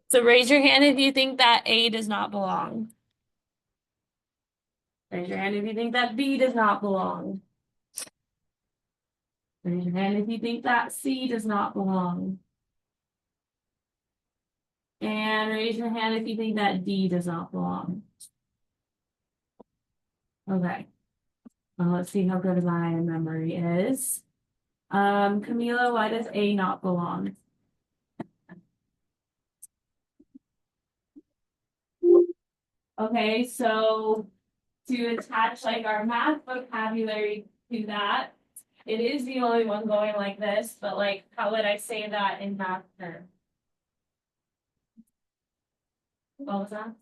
So raise your hand if you think that A does not belong. Raise your hand if you think that B does not belong. Raise your hand if you think that C does not belong. And raise your hand if you think that D does not belong. Okay. Well, let's see how good my memory is. Camila, why does A not belong? Okay, so to attach like our math vocabulary to that, it is the only one going like this, but like, how would I say that in math terms? What was that?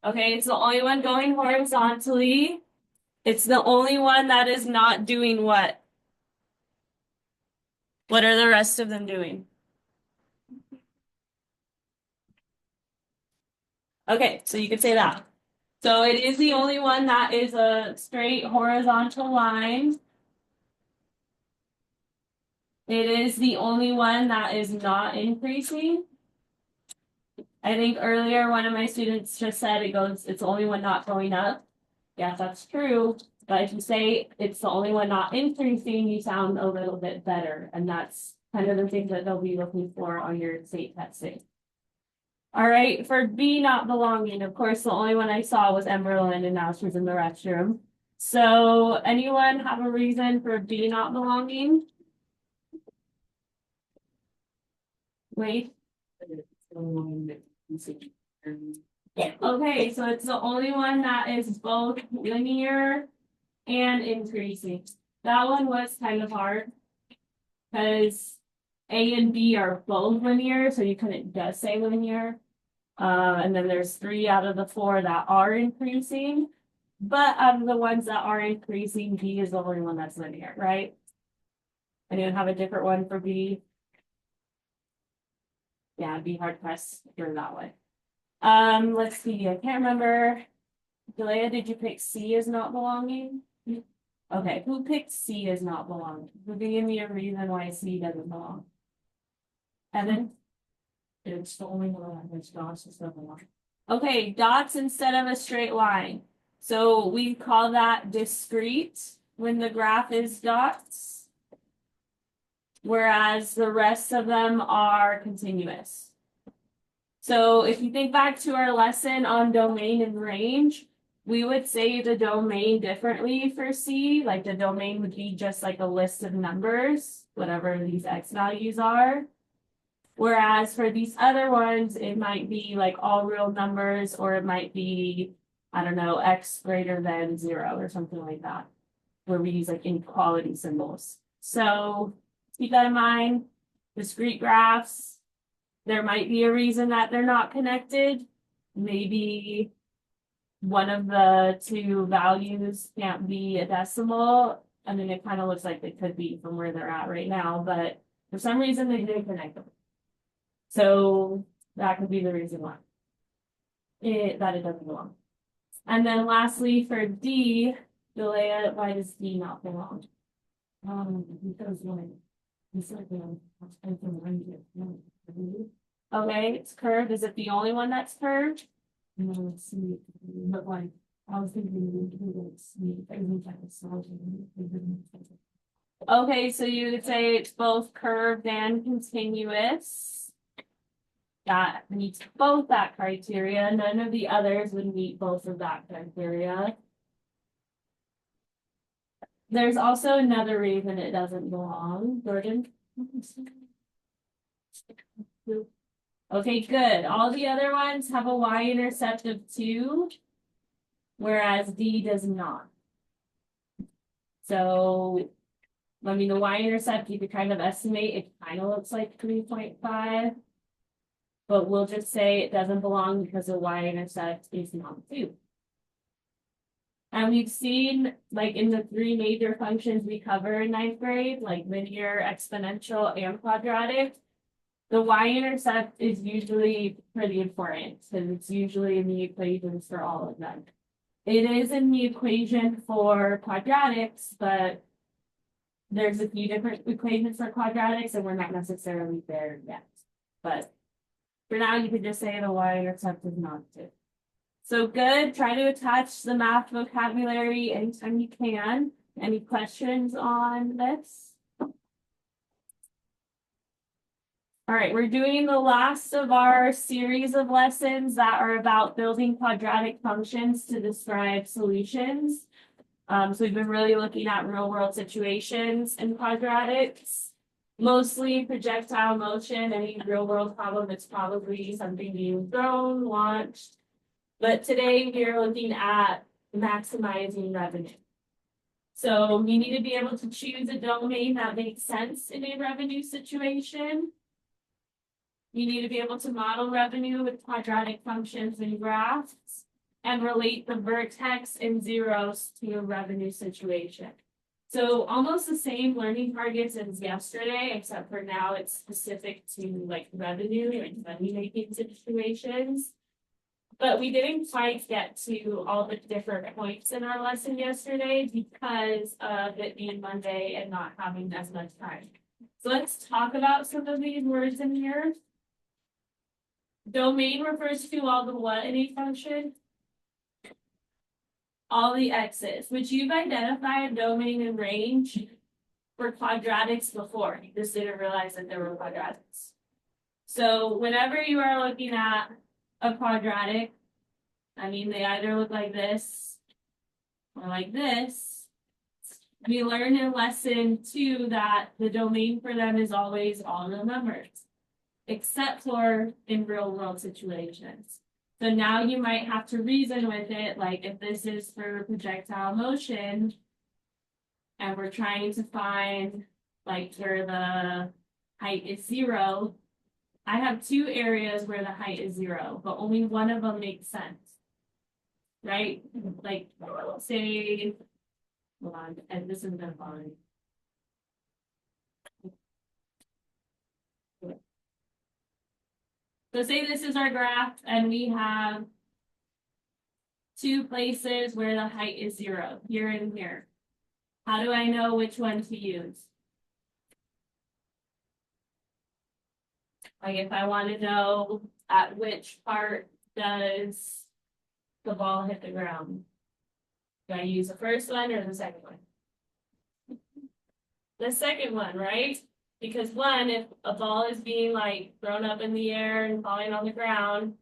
Okay, it's the only one going horizontally. It's the only one that is not doing what? What are the rest of them doing? Okay, so you could say that. So it is the only one that is a straight horizontal line. It is the only one that is not increasing. I think earlier one of my students just said it's the only one not going up. Yes, that's true. But if you say it's the only one not increasing, you sound a little bit better. And that's kind of the thing that they'll be looking for on your state testing. All right, for B not belonging, of course, the only one I saw was Emberlyn, and now she's in the restroom. So anyone have a reason for B not belonging? Wait. Okay, so it's the only one that is both linear and increasing. That one was kind of hard because A and B are both linear, so you couldn't just say linear. And then there's 3 out of the 4 that are increasing. But out of the ones that are increasing, B is the only one that's linear, right? Anyone have a different one for B? Yeah, it'd be hard pressed for that one. Let's see. I can't remember. Delia, did you pick C as not belonging? Okay, who picked C as not belonging? Who can give me a reason why C doesn't belong? Evan? It's the only one that's dots instead of a line. Okay, dots instead of a straight line. So we call that discrete when the graph is dots, whereas the rest of them are continuous. So if you think back to our lesson on domain and range, we would say the domain differently for C. Like the domain would be just like a list of numbers, whatever these X values are. Whereas for these other ones, it might be like all real numbers, or it might be, I don't know, X greater than 0 or something like that, where we use like inequality symbols. So keep that in mind. Discrete graphs, there might be a reason that they're not connected. Maybe one of the 2 values can't be a decimal. I mean, it kind of looks like they could be from where they're at right now, but for some reason they didn't connect them. So that could be the reason why that it doesn't belong. And then lastly for D, Delia, why does D not belong? Because when it's like okay, it's curved. Is it the only one that's curved? No, it's but like I was thinking okay, so you would say it's both curved and continuous. That meets both that criteria. None of the others would meet both of that criteria. There's also another reason it doesn't belong. Jordan? Okay, good. All the other ones have a y-intercept of 2, whereas D does not. So, I mean, the y-intercept, you could kind of estimate, it kind of looks like 3.5. But we'll just say it doesn't belong because the y-intercept is not 2. And we've seen, like in the 3 major functions we cover in 9th grade, like linear, exponential, and quadratic, the y-intercept is usually pretty important because it's usually in the equations for all of them. It is in the equation for quadratics, but there's a few different equations for quadratics and we're not necessarily there yet. But for now, you could just say the y-intercept is negative. So good. Try to attach the math vocabulary anytime you can. Any questions on this? All right, we're doing the last of our series of lessons that are about building quadratic functions to describe solutions. So we've been really looking at real world situations in quadratics, mostly projectile motion. Any real world problem, it's probably something being thrown, launched. But today we are looking at maximizing revenue. So you need to be able to choose a domain that makes sense in a revenue situation. You need to be able to model revenue with quadratic functions and graphs and relate the vertex and zeros to a revenue situation. So almost the same learning targets as yesterday, except for now it's specific to like revenue and money making situations. But we didn't quite get to all the different points in our lesson yesterday because of it being Monday and not having as much time. So let's talk about some of these words in here. Domain refers to all the what in a function? All the x's, which you've identified domain and range for quadratics before. You just didn't realize that there were quadratics. So whenever you are looking at a quadratic, I mean, they either look like this or like this. We learned in lesson 2 that the domain for them is always all real numbers, except for in real world situations. So now you might have to reason with it, like if this is for projectile motion, and we're trying to find like where the height is 0, I have 2 areas where the height is 0, but only one of them makes sense, right? Like say, hold on, and this isn't fine. So say this is our graph and we have 2 places where the height is 0, here and here. How do I know which one to use? Like if I want to know at which part does the ball hit the ground, do I use the first one or the second one? The second one, right? Because one, if a ball is being like thrown up in the air and falling on the ground,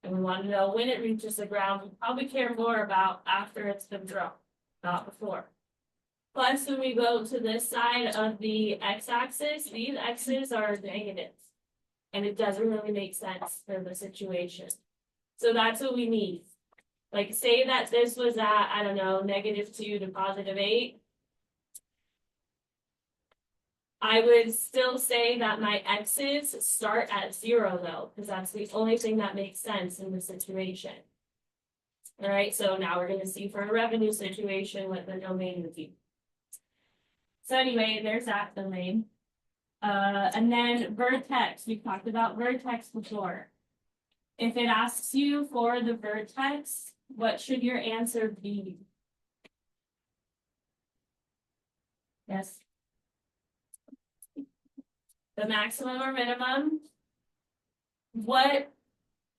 and we want to know when it reaches the ground, we probably care more about after it's been thrown, not before. Plus, when we go to this side of the x-axis, these x's are negatives, and it doesn't really make sense for the situation. So that's what we need. Like say that this was at, I don't know, -2 to +8. I would still say that my x's start at 0 though, because that's the only thing that makes sense in the situation. All right, so now we're going to see for a revenue situation what the domain would be. So anyway, there's that domain. And then vertex, we talked about vertex before. If it asks you for the vertex, what should your answer be? Yes. The maximum or minimum? What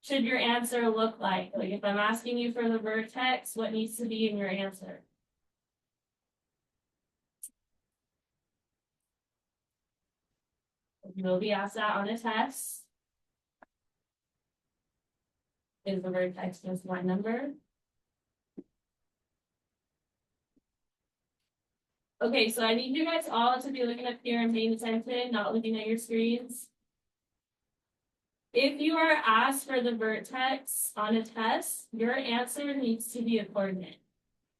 should your answer look like? Like if I'm asking you for the vertex, what needs to be in your answer? You'll be asked that on a test. Is the vertex just one number? Okay, so I need you guys all to be looking up here and paying attention, not looking at your screens. If you are asked for the vertex on a test, your answer needs to be a coordinate.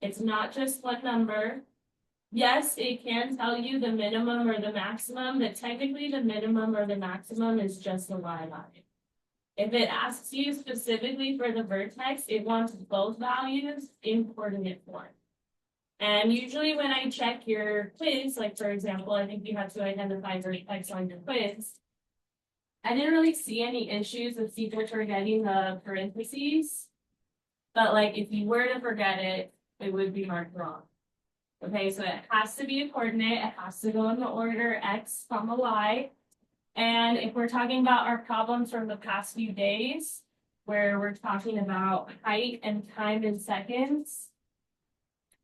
It's not just one number. Yes, it can tell you the minimum or the maximum, but technically the minimum or the maximum is just a y line. If it asks you specifically for the vertex, it wants both values in coordinate form. And usually when I check your quiz, like for example, I think you have to identify vertex on your quiz, I didn't really see any issues with people forgetting the parentheses. But like if you were to forget it, it would be marked wrong. Okay, so it has to be a coordinate. It has to go in the order x, y. And if we're talking about our problems from the past few days, where we're talking about height and time in seconds,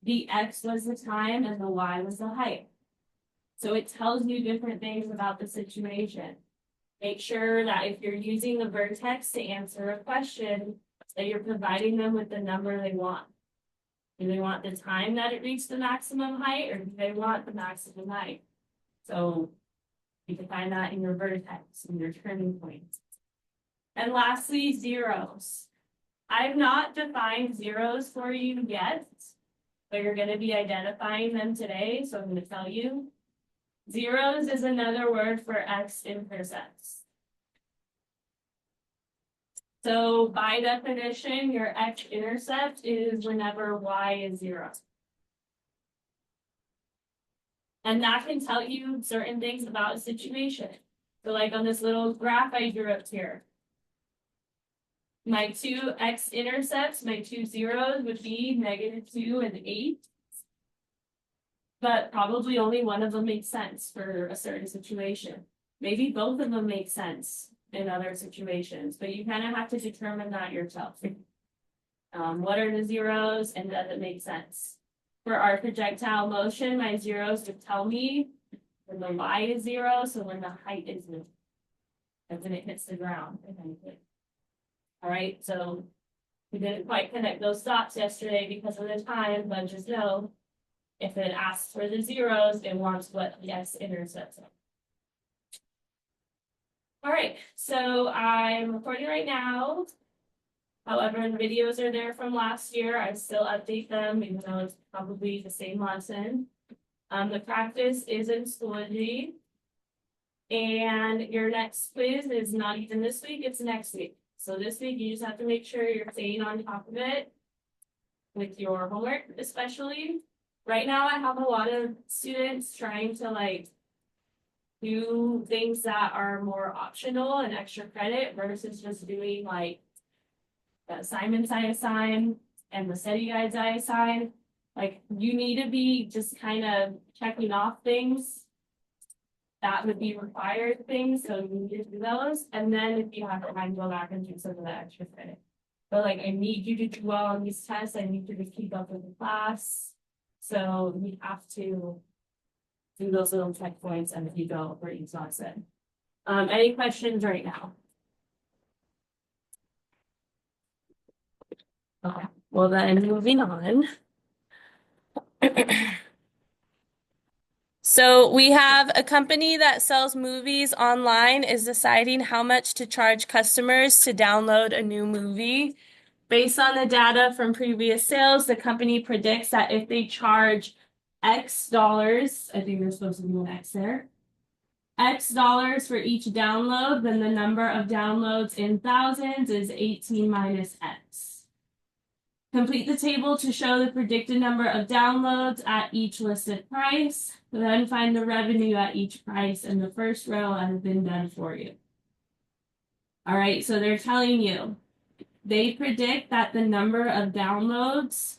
the X was the time and the Y was the height. So it tells you different things about the situation. Make sure that if you're using the vertex to answer a question, that you're providing them with the number they want. Do they want the time that it reached the maximum height, or do they want the maximum height? So you can find that in your vertex, in your turning point. And lastly, zeros. I've not defined zeros for you yet, but you're going to be identifying them today, so I'm going to tell you. Zeros is another word for x-intercepts. So by definition, your x-intercept is whenever y is 0. And that can tell you certain things about a situation. So like on this little graph I drew up here, my two x-intercepts, my two zeros would be -2 and 8. But probably only one of them makes sense for a certain situation. Maybe both of them make sense in other situations, but you kind of have to determine that yourself. What are the zeros and does it make sense? For our projectile motion, my zeros would tell me when the y is 0, so when the height is 0. That's when it hits the ground, if anything. All right, so we didn't quite connect those dots yesterday because of the time, but just know if it asks for the zeros, it wants what the x-intercepts are. All right, so I'm recording right now. However, the videos are there from last year. I still update them, even though it's probably the same lesson. The practice is in Schoology. And your next quiz is not even this week, it's next week. So this week, you just have to make sure you're staying on top of it with your homework, especially. Right now, I have a lot of students trying to do things that are more optional and extra credit versus just doing like the assignments I assign and the study guides I assign. Like you need to be just kind of checking off things that would be required things, so you need to do those. And then if you have time, go back and do some of the extra credit. But like I need you to do well on these tests. I need you to keep up with the class. So we have to do those little checkpoints, and if you don't, we're exhausted. Any questions right now? Okay, well then moving on. So we have a company that sells movies online is deciding how much to charge customers to download a new movie. Based on the data from previous sales, the company predicts that if they charge X dollars, I think there's supposed to be an X there, X dollars for each download, then the number of downloads in thousands is 18 minus X. Complete the table to show the predicted number of downloads at each listed price, then find the revenue at each price, and the first row has been done for you. All right, so they're telling you, they predict that the number of downloads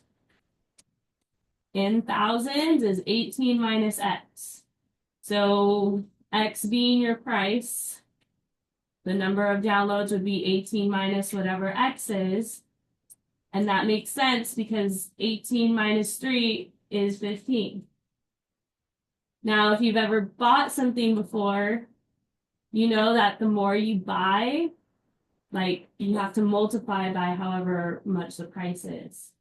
in thousands is 18 minus X. So X being your price, the number of downloads would be 18 minus whatever X is. And that makes sense because 18 minus 3 is 15. Now, if you've ever bought something before, you know that the more you buy, like you have to multiply by however much the price is.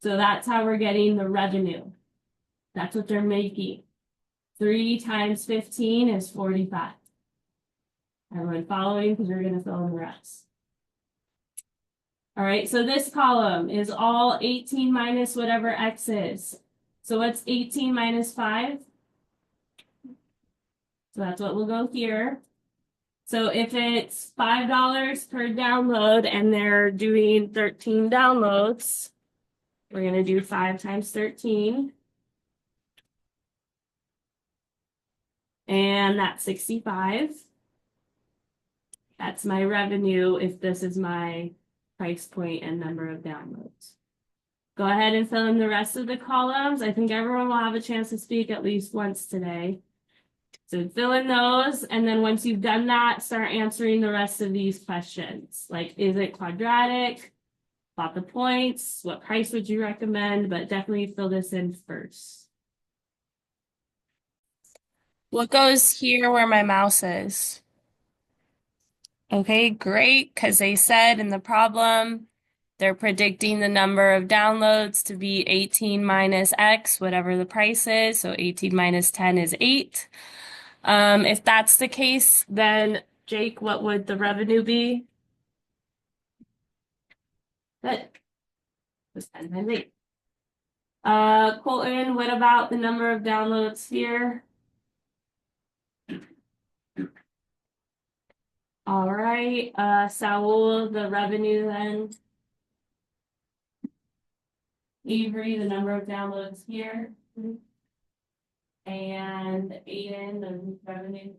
So that's how we're getting the revenue. That's what they're making. 3 times 15 is 45. Everyone following because we're going to fill in the rest. All right, so this column is all 18 minus whatever X is. So what's 18 minus 5? So that's what we'll go here. So if it's $5 per download and they're doing 13 downloads, we're going to do 5 times 13. And that's 65. That's my revenue if this is my price point and number of downloads. Go ahead and fill in the rest of the columns. I think everyone will have a chance to speak at least once today. So fill in those, and then once you've done that, start answering the rest of these questions. Like, is it quadratic? Plot the points. What price would you recommend? But definitely fill this in first. What goes here where my mouse is? Okay, great, because they said in the problem, they're predicting the number of downloads to be 18 minus X, whatever the price is. So 18 minus 10 is 8. If that's the case, then Jake, what would the revenue be? That was 10 times 8. Colton, what about the number of downloads here? All right, Saul, the revenue then. Avery, the number of downloads here. And Aiden, the revenue.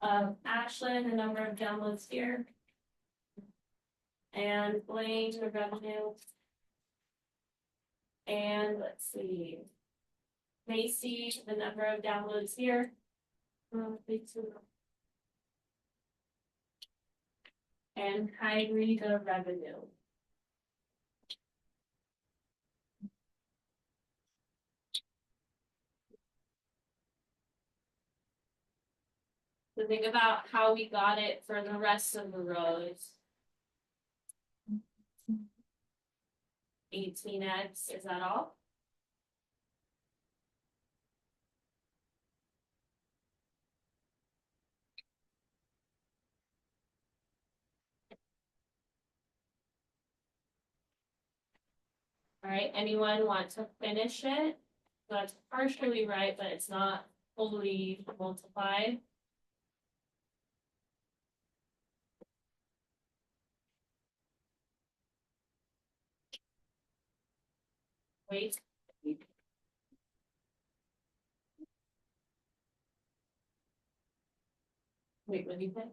Ashlyn, the number of downloads here. And Blaine, the revenue. And let's see. Macy, the number of downloads here. And Kyrie, the revenue. So think about how we got it for the rest of the rows. 18x, is that all? All right, anyone want to finish it? That's partially right, but it's not fully multiplied. Wait. Wait, what do you think?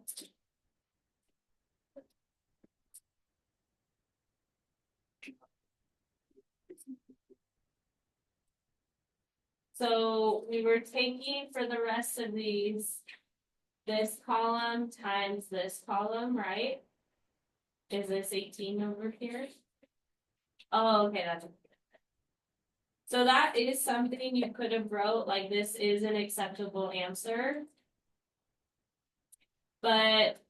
So we were taking for the rest of these, this column times this column, right? Is this 18 over here? Oh, okay, that's okay. So that is something you could have wrote, like this is an acceptable answer. But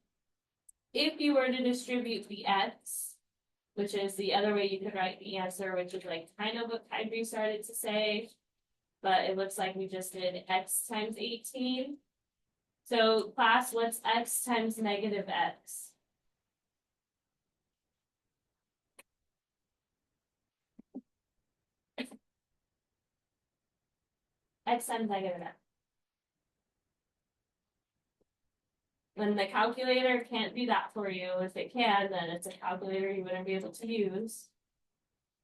if you were to distribute the x, which is the other way you could write the answer, which is like kind of what Kyrie started to say, but it looks like we just did x times 18. So class, what's x times negative x? X times negative x. When the calculator can't do that for you, if it can, then it's a calculator you wouldn't be able to use.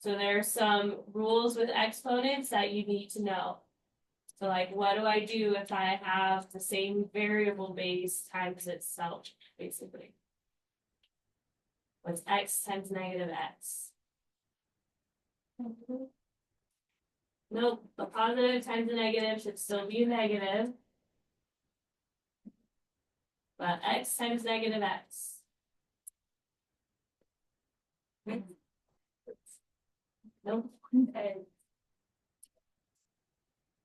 So there's some rules with exponents that you need to know. So like, what do I do if I have the same variable base times itself, basically? What's x times negative x? Nope, a positive times a negative should still be negative. But x times negative x. Nope. Okay.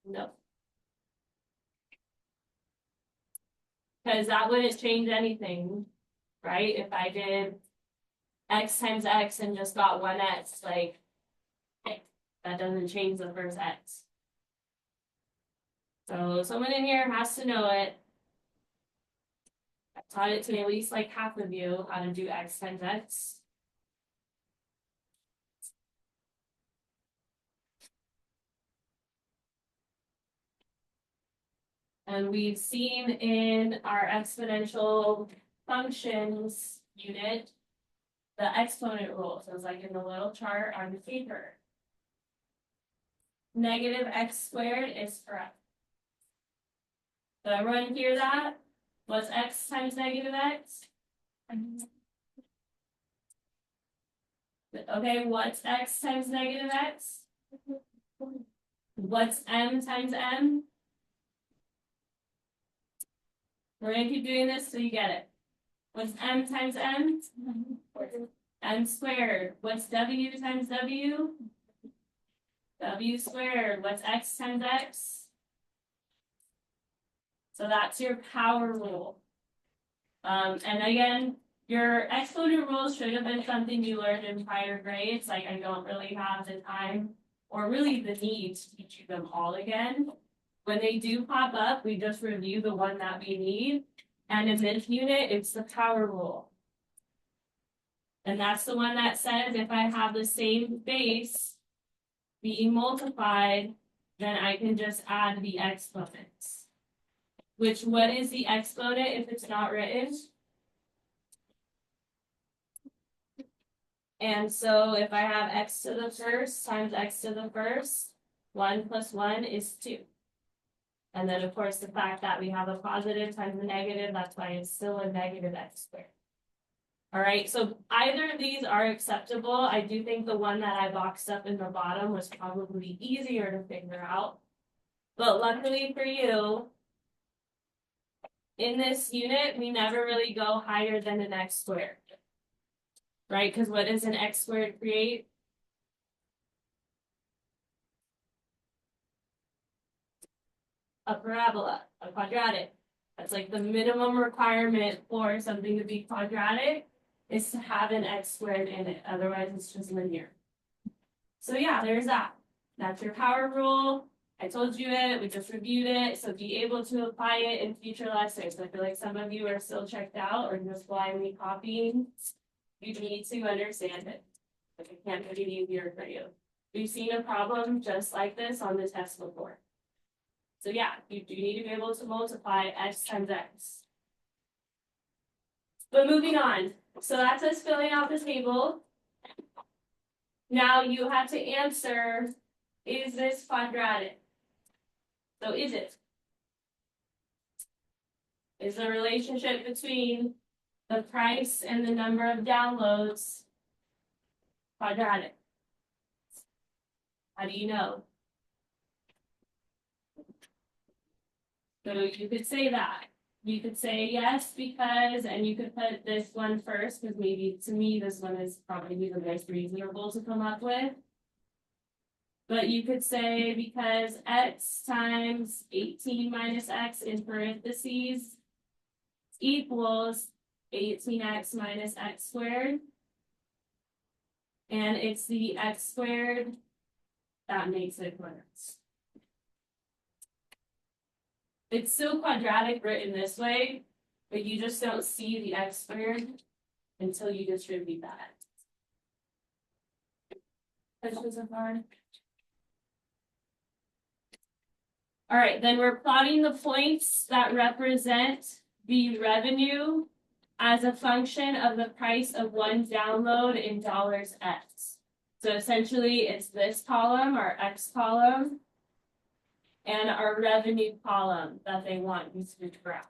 Nope. Because that wouldn't change anything, right? If I did x times x and just got one x, like, that doesn't change the first x. So someone in here has to know it. I've taught it to at least like half of you how to do x times x. And we've seen in our exponential functions unit, the exponent rule. So it's like in the little chart on the paper. Negative x squared is correct. Did everyone hear that? What's x times negative x? Okay, what's x times negative x? What's m times m? We're gonna keep doing this till you get it. What's m times m? M squared. What's w times w? W squared. What's x times x? So that's your power rule. And again, your exponent rules should have been something you learned in prior grades. Like, I don't really have the time or really the need to teach you them all again. When they do pop up, we just review the one that we need. And in this unit, it's the power rule. And that's the one that says if I have the same base being multiplied, then I can just add the exponents. Which, what is the exponent if it's not written? And so if I have x to the first times x to the first, 1 plus 1 is 2. And then, of course, the fact that we have a positive times a negative, that's why it's still a negative x squared. All right, so either of these are acceptable. I do think the one that I boxed up in the bottom was probably easier to figure out. But luckily for you, in this unit, we never really go higher than an x squared. Right, because what does an x squared create? A parabola, a quadratic. That's like the minimum requirement for something to be quadratic is to have an x squared in it. Otherwise, it's just linear. So yeah, there's that. That's your power rule. I told you it. We just reviewed it. So be able to apply it in future lessons. I feel like some of you are still checked out or just blindly copying. You need to understand it. Like, I can't make it easier for you. We've seen a problem just like this on the test before. So yeah, you do need to be able to multiply x times x. But moving on. So that's us filling out the table. Now you have to answer, is this quadratic? So is it? Is the relationship between the price and the number of downloads quadratic? How do you know? So you could say that. You could say yes because, and you could put this one first because maybe to me this one is probably the most reasonable to come up with. But you could say because x times 18 minus x in parentheses equals 18x minus x squared. And it's the x squared that makes it quadratic. It's still quadratic written this way, but you just don't see the x squared until you distribute that. Questions so far? All right, then we're plotting the points that represent the revenue as a function of the price of one download in dollars X. So essentially, it's this column, our X column, and our revenue column that they want you to graph.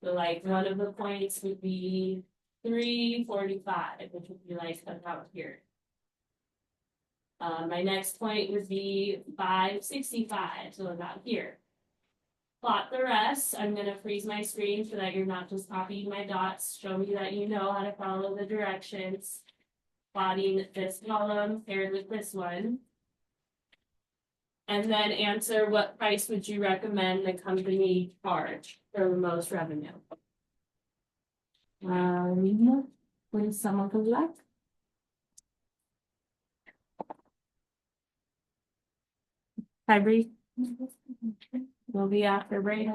So like one of the points would be 345, which would be like about here. My next point would be 565, so about here. Plot the rest. I'm going to freeze my screen so that you're not just copying my dots. Show me that you know how to follow the directions. Plotting this column paired with this one. And then answer what price would you recommend the company charge for the most revenue. Would someone go left? Hi, Bree. We'll be after break.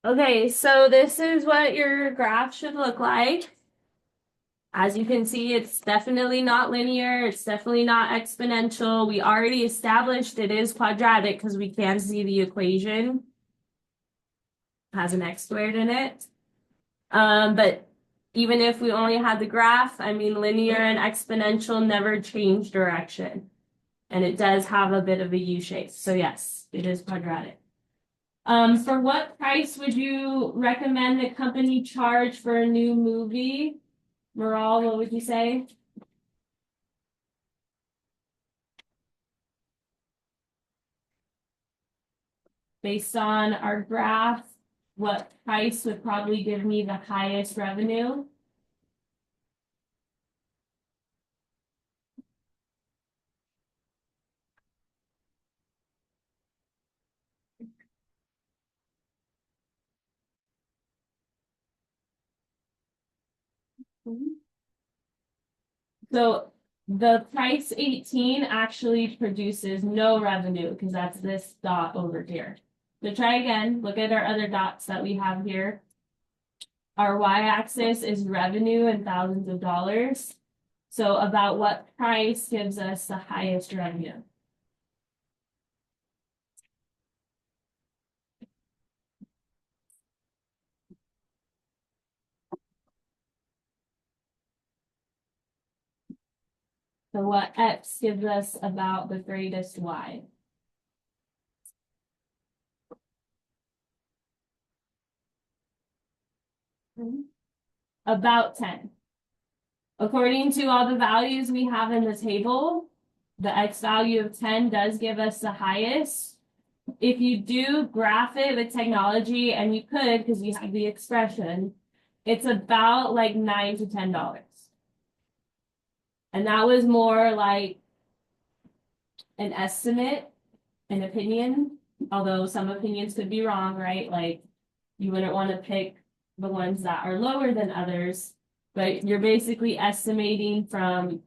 Okay, so this is what your graph should look like. As you can see, it's definitely not linear. It's definitely not exponential. We already established it is quadratic because we can see the equation has an x squared in it. But even if we only had the graph, I mean, linear and exponential never change direction. And it does have a bit of a U shape. So yes, it is quadratic. For what price would you recommend the company charge for a new movie? Maral, what would you say? Based on our graph, what price would probably give me the highest revenue? So the price 18 actually produces no revenue because that's this dot over here. So try again, look at our other dots that we have here. Our y-axis is revenue in thousands of dollars. So about what price gives us the highest revenue? So what x gives us about the greatest y? About 10. According to all the values we have in the table, the x value of 10 does give us the highest. If you do graph it with technology, and you could because you have the expression, it's about like $9 to $10. And that was more like an estimate, an opinion, although some opinions could be wrong, right? Like you wouldn't want to pick the ones that are lower than others, but you're basically estimating from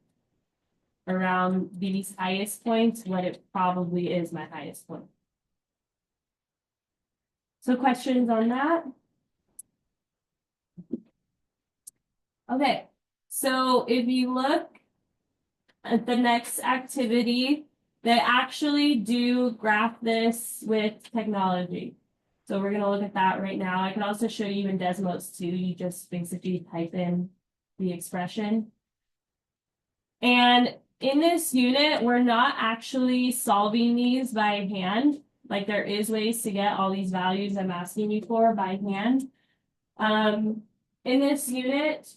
around these highest points what it probably is my highest point. So questions on that? Okay, so if you look at the next activity, they actually do graph this with technology. So we're going to look at that right now. I can also show you in Desmos too. You just basically type in the expression. And in this unit, we're not actually solving these by hand. Like there is ways to get all these values I'm asking you for by hand. In this unit,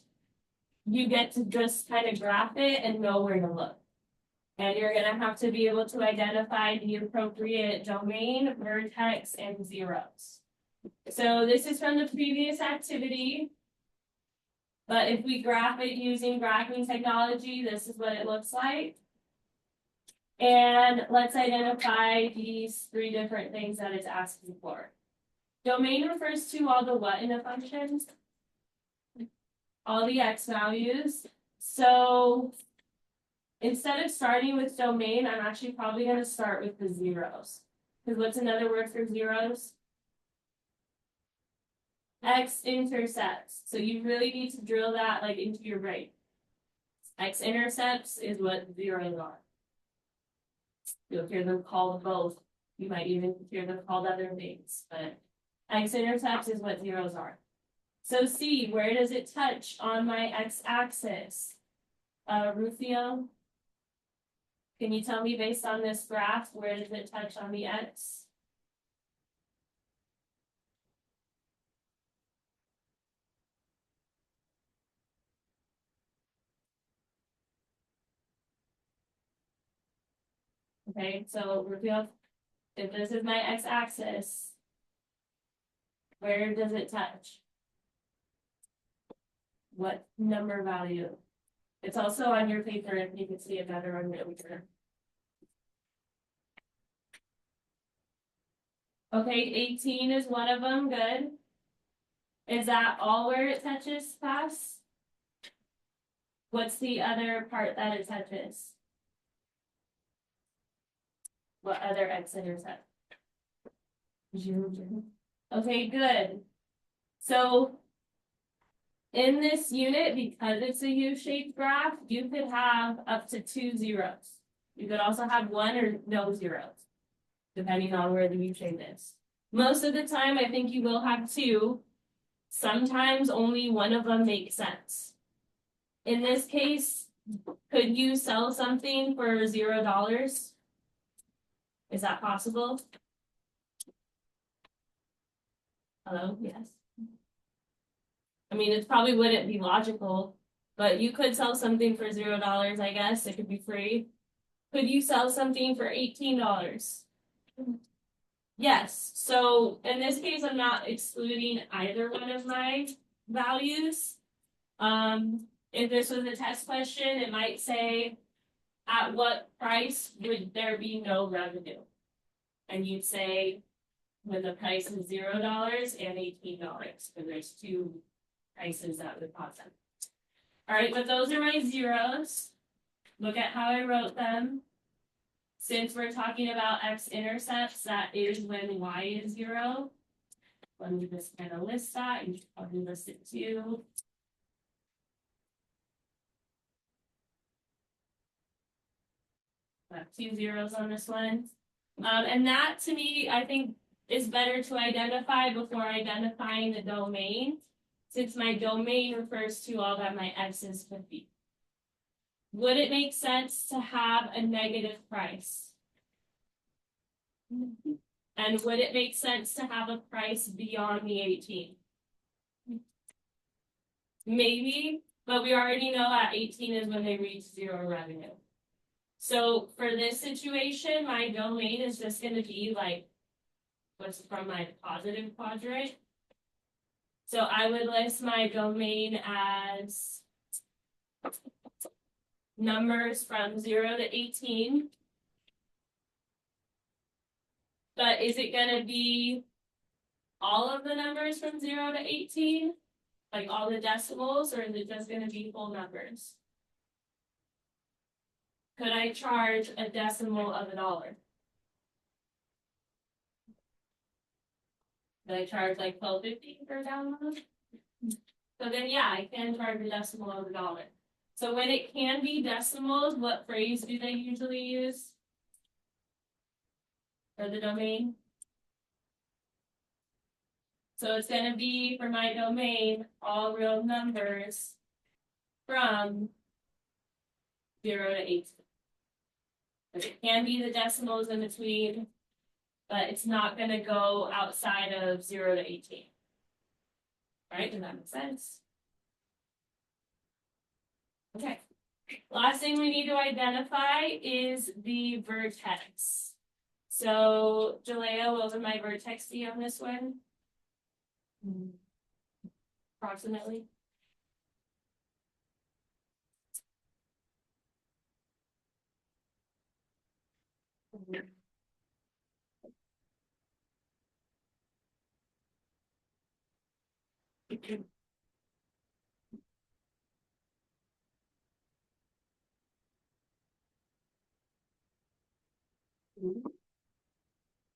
you get to just kind of graph it and know where to look. And you're going to have to be able to identify the appropriate domain, vertex, and zeros. So this is from the previous activity. But if we graph it using graphing technology, this is what it looks like. And let's identify these three different things that it's asking for. Domain refers to all the what in a function? All the x values. So instead of starting with domain, I'm actually probably going to start with the zeros. Because what's another word for zeros? X-intercepts. So you really need to drill that like into your brain. X-intercepts is what zeros are. You'll hear them called both. You might even hear them called other things, but x-intercepts is what zeros are. So C, where does it touch on my x-axis? Rufio, can you tell me based on this graph, where does it touch on the x? Okay, so Rufio, if this is my x-axis, where does it touch? What number value? It's also on your paper if you can see it better on your paper. Okay, 18 is one of them, good. Is that all where it touches, pass? What's the other part that it touches? What other x-intercept? Okay, good. So in this unit, because it's a U-shaped graph, you could have up to 2 zeros. You could also have 1 or no zeros, depending on where the U-shape is. Most of the time, I think you will have 2. Sometimes only one of them makes sense. In this case, could you sell something for $0? Is that possible? Hello? Yes. I mean, it probably wouldn't be logical, but you could sell something for $0, I guess. It could be free. Could you sell something for $18? Yes. So in this case, I'm not excluding either one of my values. If this was a test question, it might say, at what price would there be no revenue? And you'd say, when the price is $0 and $18, because there's 2 prices that would cause them. All right, but those are my zeros. Look at how I wrote them. Since we're talking about x-intercepts, that is when y is 0. Let me just kind of list that. You should probably list it too. I have 2 zeros on this one. And that, to me, I think is better to identify before identifying the domain, since my domain refers to all that my x's could be. Would it make sense to have a negative price? And would it make sense to have a price beyond the 18? Maybe, but we already know at 18 is when they reach 0 revenue. So for this situation, my domain is just going to be like what's from my positive quadrant. So I would list my domain as numbers from 0 to 18. But is it going to be all of the numbers from 0 to 18? Like all the decimals, or is it just going to be full numbers? Could I charge a decimal of $1? Could I charge like $12.50 for a download? So then, yeah, I can charge a decimal of $1. So when it can be decimals, what phrase do they usually use for the domain? So it's going to be, for my domain, all real numbers from 0 to 18. But it can be the decimals in between, but it's not going to go outside of 0 to 18. All right, does that make sense? Okay. Last thing we need to identify is the vertex. So, Jalea, what would my vertex be on this one? Approximately.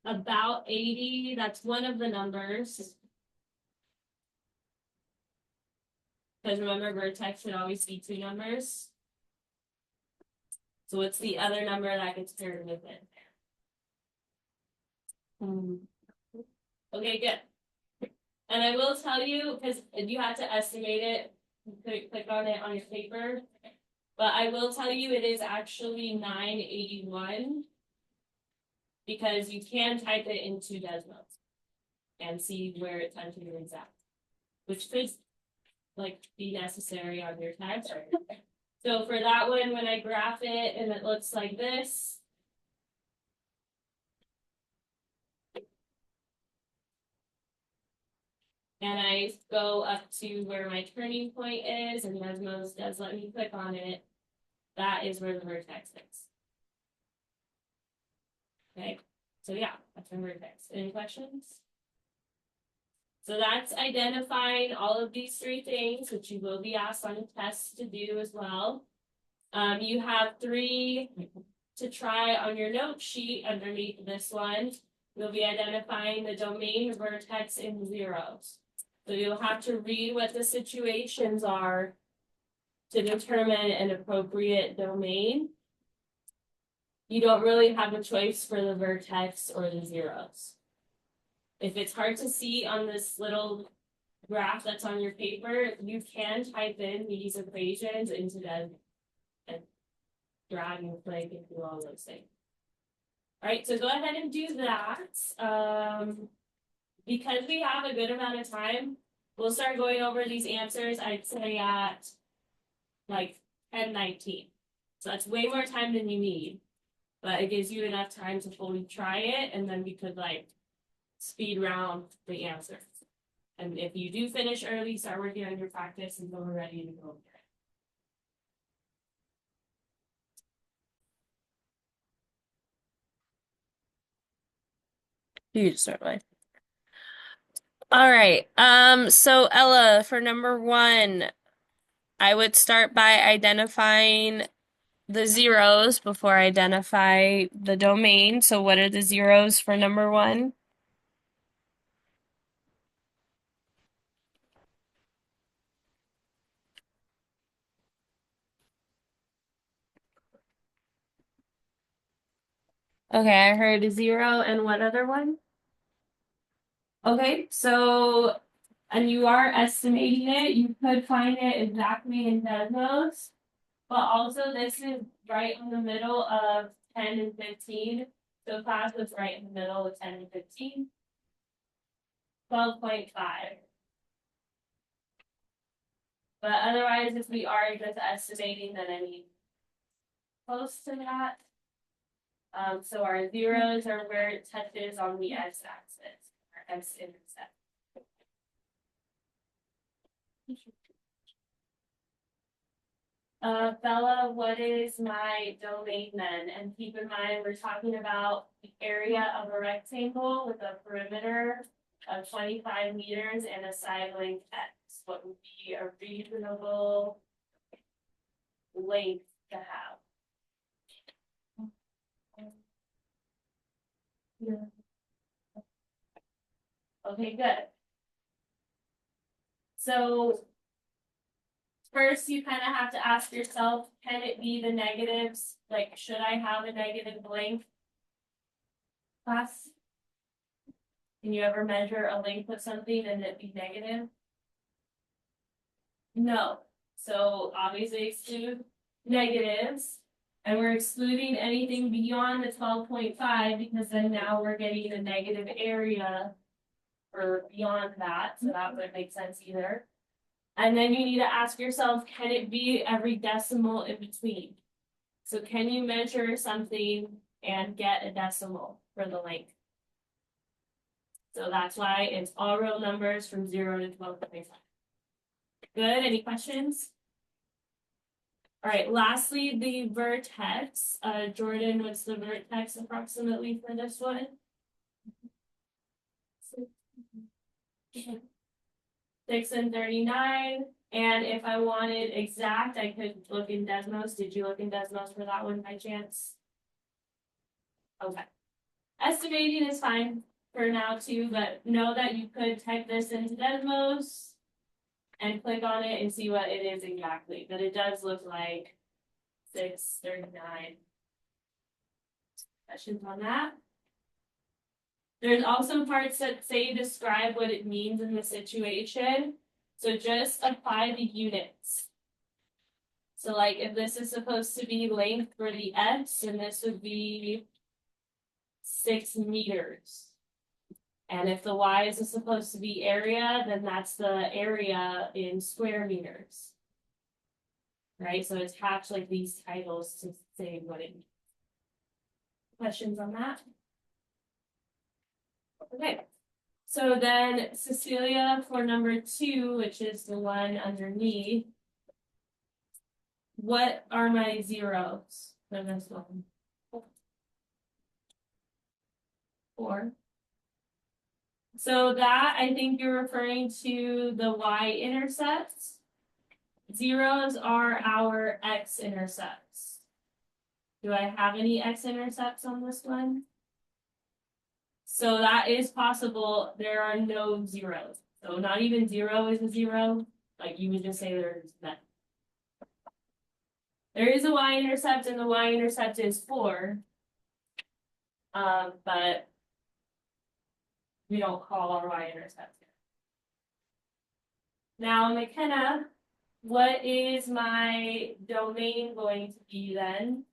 About 80, that's one of the numbers. Because remember, vertex should always be 2 numbers. So what's the other number that gets paired with it? Okay, good. And I will tell you, because you have to estimate it, click on it on your paper. But I will tell you it is actually 981. Because you can type it into Desmos and see where it's entering exact, which could like be necessary on your test. So for that one, when I graph it and it looks like this, and I go up to where my turning point is, and Desmos does let me click on it, that is where the vertex is. Okay, so yeah, that's my vertex. Any questions? So that's identifying all of these 3 things, which you will be asked on the test to do as well. You have 3 to try on your note sheet underneath this one. You'll be identifying the domain, vertex, and zeros. So you'll have to read what the situations are to determine an appropriate domain. You don't really have a choice for the vertex or the zeros. If it's hard to see on this little graph that's on your paper, you can type in these equations into the and drag and click and do all those things. All right, so go ahead and do that. Because we have a good amount of time, we'll start going over these answers, I'd say at like 10:19. So that's way more time than you need, but it gives you enough time to fully try it, and then we could like speed round the answers. And if you do finish early, start working on your practice until we're ready to go. You just start by. All right. So Ella, for number one, I would start by identifying the zeros before I identify the domain. So what are the zeros for number one? Okay, I heard a zero and what other one? Okay, so, and you are estimating it, you could find it exactly in Desmos, but also this is right in the middle of 10 and 15. So class was right in the middle of 10 and 15. 12.5. But otherwise, if we are just estimating, then I mean close to that. So our zeros are where it touches on the x-axis, our x-intercept. Bella, what is my domain then? And keep in mind, we're talking about the area of a rectangle with a perimeter of 25 meters and a side length x. What would be a reasonable length to have? Okay, good. So first, you kind of have to ask yourself, can it be the negatives? Like, should I have a negative length? Class? Can you ever measure a length of something and it be negative? No. So obviously exclude negatives. And we're excluding anything beyond the 12.5 because then now we're getting a negative area or beyond that. So that wouldn't make sense either. And then you need to ask yourself, can it be every decimal in between? So can you measure something and get a decimal for the length? So that's why it's all real numbers from 0 to 12.5. Good, any questions? All right, lastly, the vertex. Jordan, what's the vertex approximately for this one? 6 and 39. And if I wanted exact, I could look in Desmos. Did you look in Desmos for that one by chance? Okay. Estimating is fine for now too, but know that you could type this into Desmos and click on it and see what it is exactly. But it does look like 639. Questions on that? There's also parts that say describe what it means in the situation. So just apply the units. So like if this is supposed to be length for the x, and this would be 6 meters. And if the y is supposed to be area, then that's the area in square meters. Right? So attach like these titles to say what it means. Questions on that? Okay. So then Cecilia, for number 2, which is the one underneath, what are my zeros for this one? 4. So that, I think you're referring to the y-intercepts. Zeros are our x-intercepts. Do I have any x-intercepts on this one? So that is possible. There are no zeros. So not even 0 is a 0, like you would just say there's none. There is a y-intercept and the y-intercept is 4. But we don't call our y-intercept here. Now, McKenna, what is my domain going to be then?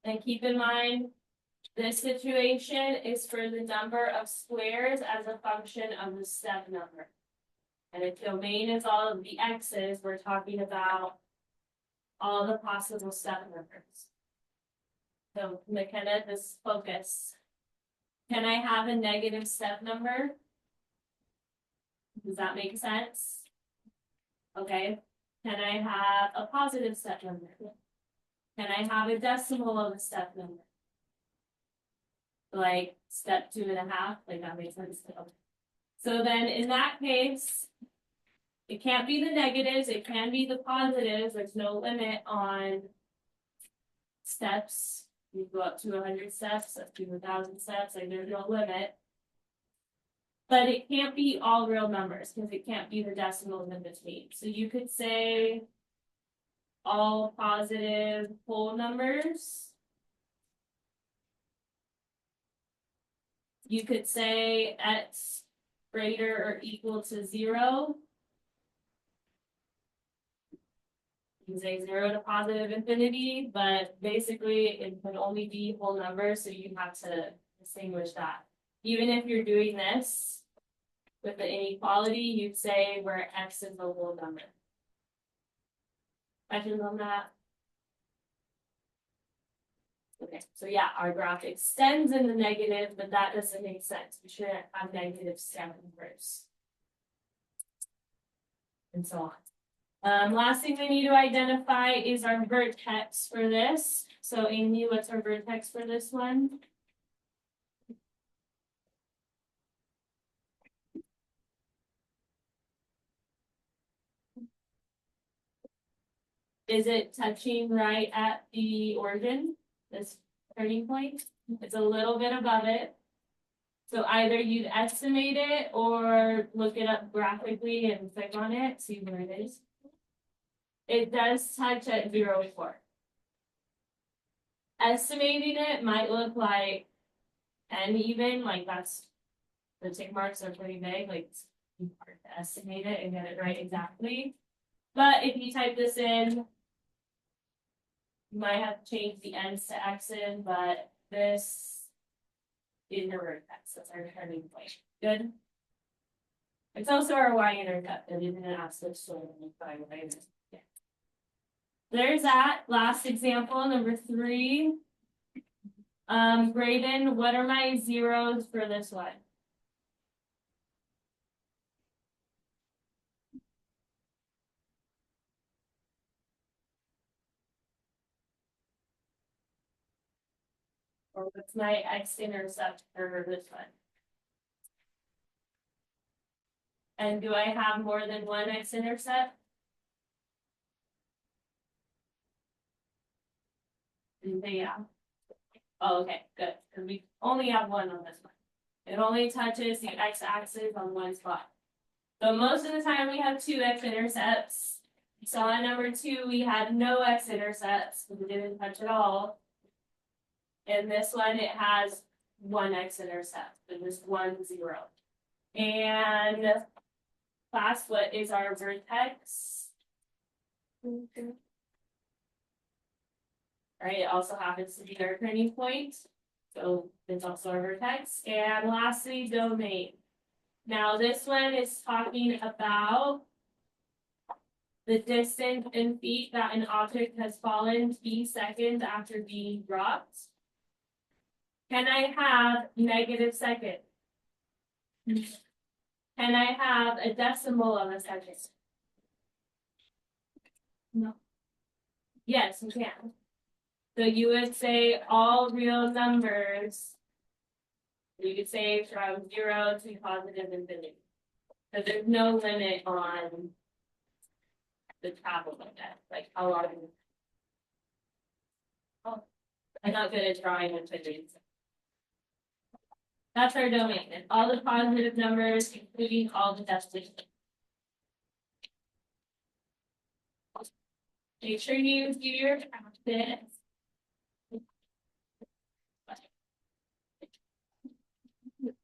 And keep in mind, this situation is for the number of squares as a function of the step number. And if domain is all of the x's, we're talking about all the possible step numbers. So McKenna, this focus. Can I have a negative step number? Does that make sense? Okay. Can I have a positive step number? Can I have a decimal of a step number? Like step 2.5, like that makes sense too. So then in that case, it can't be the negatives, it can be the positives. There's no limit on steps. You go up to 100 steps, up to 1,000 steps, like there's no limit. But it can't be all real numbers because it can't be the decimals in between. So you could say all positive whole numbers. You could say x greater or equal to 0. You can say 0 to positive infinity, but basically it can only be whole numbers, so you have to distinguish that. Even if you're doing this with the inequality, you'd say where x is a whole number. Questions on that? Okay, so yeah, our graph extends in the negative, but that doesn't make sense. We shouldn't have negative step numbers. And so on. Last thing we need to identify is our vertex for this. So Amy, what's our vertex for this one? Is it touching right at the origin, this turning point? It's a little bit above it. So either you'd estimate it or look it up graphically and click on it, see where it is. It does touch at 0.4. Estimating it might look like n even, like that's, the tick marks are pretty big, like it's hard to estimate it and get it right exactly. But if you type this in, you might have to change the n's to x's, but this is your vertex. That's our turning point. Good. It's also our y-intercept that isn't an absolute sort by the way. Yeah. There's that. Last example, number 3. Braden, what are my zeros for this one? Or what's my x-intercept for this one? And do I have more than one x-intercept? Yeah. Oh, okay, good. Because we only have one on this one. It only touches the x-axis on one spot. So most of the time we have 2 x-intercepts. So on number 2, we had no x-intercepts because it didn't touch at all. And this one, it has 1 x-intercept, so just 1, 0. And class, what is our vertex? Right, it also happens to be our turning point. So it's also our vertex. And lastly, domain. Now this one is talking about the distance in feet that an object has fallen t seconds after being dropped. Can I have negative second? Can I have a decimal of a second? No. Yes, you can. So you would say all real numbers. You could say from 0 to positive infinity. So there's no limit on the travel of that, like how long. Oh, I'm not good at drawing and fidgeting. That's our domain, and all the positive numbers, including all the decimals. Make sure you do your practice.